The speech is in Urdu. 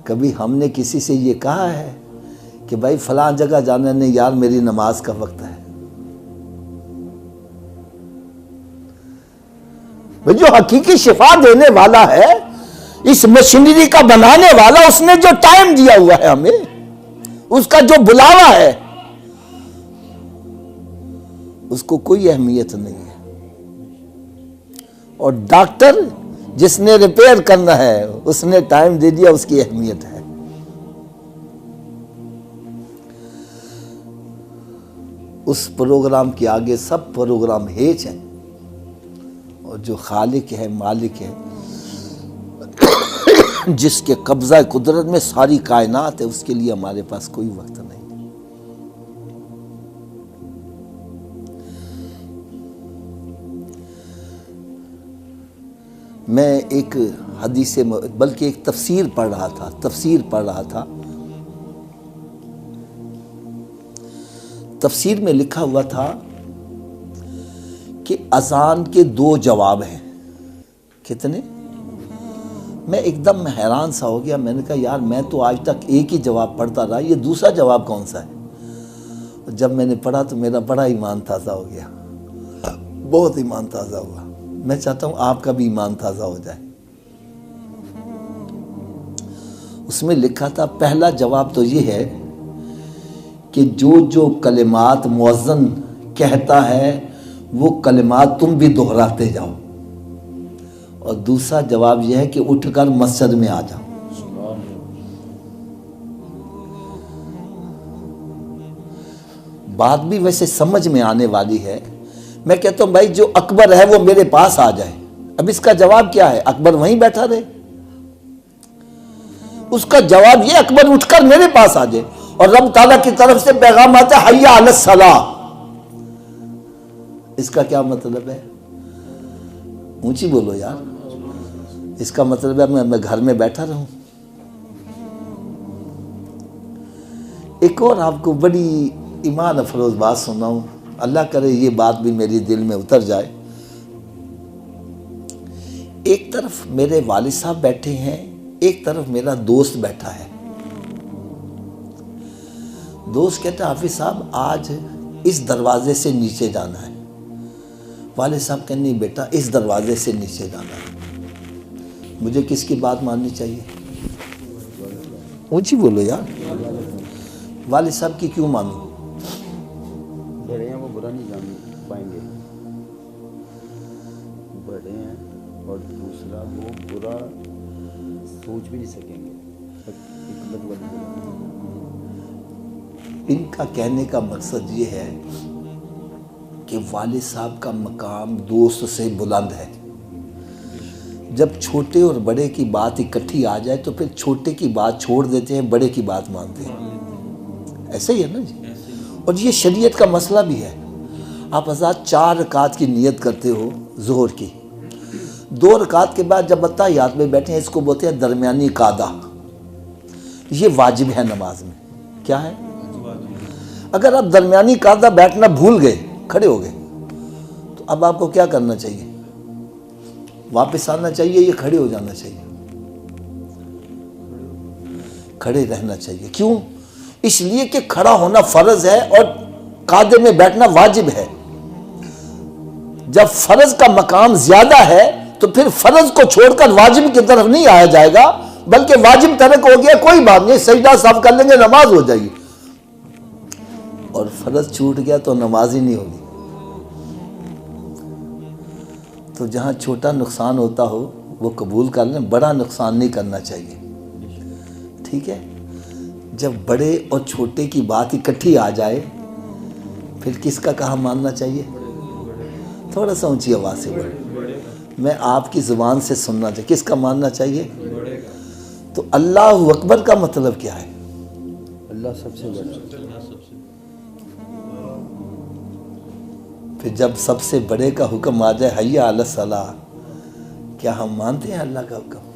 کبھی ہم نے کسی سے یہ کہا ہے کہ بھائی فلاں جگہ جانا نہیں یار میری نماز کا وقت ہے؟ جو حقیقی شفا دینے والا ہے، اس مشینری کا بنانے والا، اس نے جو ٹائم دیا ہوا ہے ہمیں، اس کا جو بلاوا ہے، اس کو کوئی اہمیت نہیں ہے۔ اور ڈاکٹر جس نے ریپیئر کرنا ہے اس نے ٹائم دے دیا، اس کی اہمیت ہے۔ اس پروگرام کے آگے سب پروگرام ہیچ ہیں، اور جو خالق ہے، مالک ہے، جس کے قبضہ قدرت میں ساری کائنات ہے، اس کے لیے ہمارے پاس کوئی وقت نہیں۔ میں ایک حدیث بلکہ ایک تفسیر پڑھ رہا تھا۔ تفسیر میں لکھا ہوا تھا کہ اذان کے 2 جواب ہیں۔ کتنے؟ میں ایک دم حیران سا ہو گیا۔ میں نے کہا یار میں تو آج تک ایک ہی جواب پڑھتا رہا، یہ دوسرا جواب کون سا ہے؟ جب میں نے پڑھا تو میرا بڑا ایمان تازہ ہو گیا، بہت ایمان تازہ ہوا۔ میں چاہتا ہوں آپ کا بھی ایمان تازہ ہو جائے۔ اس میں لکھا تھا پہلا جواب تو یہ ہے کہ جو کلمات مؤذن کہتا ہے وہ کلمات تم بھی دہراتے جاؤ، اور دوسرا جواب یہ ہے کہ اٹھ کر مسجد میں آ جاؤ۔ بات بھی ویسے سمجھ میں آنے والی ہے۔ میں کہتا ہوں بھائی جو اکبر ہے وہ میرے پاس آ جائے۔ اب اس کا جواب کیا ہے؟ اکبر وہیں بیٹھا رہے؟ اس کا جواب یہ اکبر اٹھ کر میرے پاس آ جائے، اور رب تعالیٰ کی طرف سے پیغام آتا ہے حی علی الصلاۃ۔ اس کا کیا مطلب ہے؟ اونچی بولو یار۔ اس کا مطلب ہے میں گھر میں بیٹھا رہوں۔ ایک اور آپ کو بڑی ایمان افروز بات سناؤں، اللہ کرے یہ بات بھی میری دل میں اتر جائے۔ ایک طرف میرے والد صاحب بیٹھے ہیں، ایک طرف میرا دوست بیٹھا ہے۔ دوست کہتا ہے حافظ صاحب آج اس دروازے سے نیچے جانا ہے۔ والد صاحب کہتے نہیں بیٹا اس دروازے سے نیچے جانا ہے۔ مجھے کس کی بات ماننی چاہیے؟ اونچی بولو یار۔ والد صاحب کی کیوں مانوں؟ بڑے ہیں، وہ برا نہیں جان پائیں گے، بڑے ہیں، اور دوسرا وہ برا سوچ بھی نہیں سکیں گے۔ ان کا کہنے کا مقصد یہ ہے کہ والد صاحب کا مقام دوست سے بلند ہے۔ جب چھوٹے اور بڑے کی بات اکٹھی آ جائے تو پھر چھوٹے کی بات چھوڑ دیتے ہیں، بڑے کی بات مانتے ہیں۔ ایسے ہی ہے نا جی؟ اور یہ شریعت کا مسئلہ بھی ہے۔ آپ حضرات 4 رکعت کی نیت کرتے ہو ظہر کی، 2 رکعت کے بعد جب اتحیات میں بیٹھے ہیں، اس کو بولتے ہیں درمیانی قعدہ۔ یہ واجب ہے نماز میں۔ کیا ہے؟ اگر آپ درمیانی قعدہ بیٹھنا بھول گئے، کھڑے ہو گئے، تو اب آپ کو کیا کرنا چاہیے؟ واپس آنا چاہیے یا کھڑے ہو جانا چاہیے؟ کھڑے رہنا چاہیے۔ کیوں؟ اس لیے کہ کھڑا ہونا فرض ہے اور قعدے میں بیٹھنا واجب ہے۔ جب فرض کا مقام زیادہ ہے تو پھر فرض کو چھوڑ کر واجب کی طرف نہیں آیا جائے گا، بلکہ واجب ترک ہو گیا کوئی بات نہیں، سجدہ صاف کر لیں گے نماز ہو جائے گی، اور فرض چھوٹ گیا تو نماز ہی نہیں ہوگی۔ تو جہاں چھوٹا نقصان ہوتا ہو وہ قبول کر لیں، بڑا نقصان نہیں کرنا چاہیے۔ ٹھیک ہے؟ جب بڑے اور چھوٹے کی بات اکٹھی آ جائے پھر کس کا کہا ماننا چاہیے؟ تھوڑا سا اونچی آواز سے بولے، میں آپ کی زبان سے سننا چاہیے، کس کا ماننا چاہیے؟ تو اللہ اکبر کا مطلب کیا ہے؟ اللہ سب سے بڑا۔ پھر جب سب سے بڑے کا حکم آ جائے حی علی الصلاۃ، کیا ہم مانتے ہیں اللہ کا حکم؟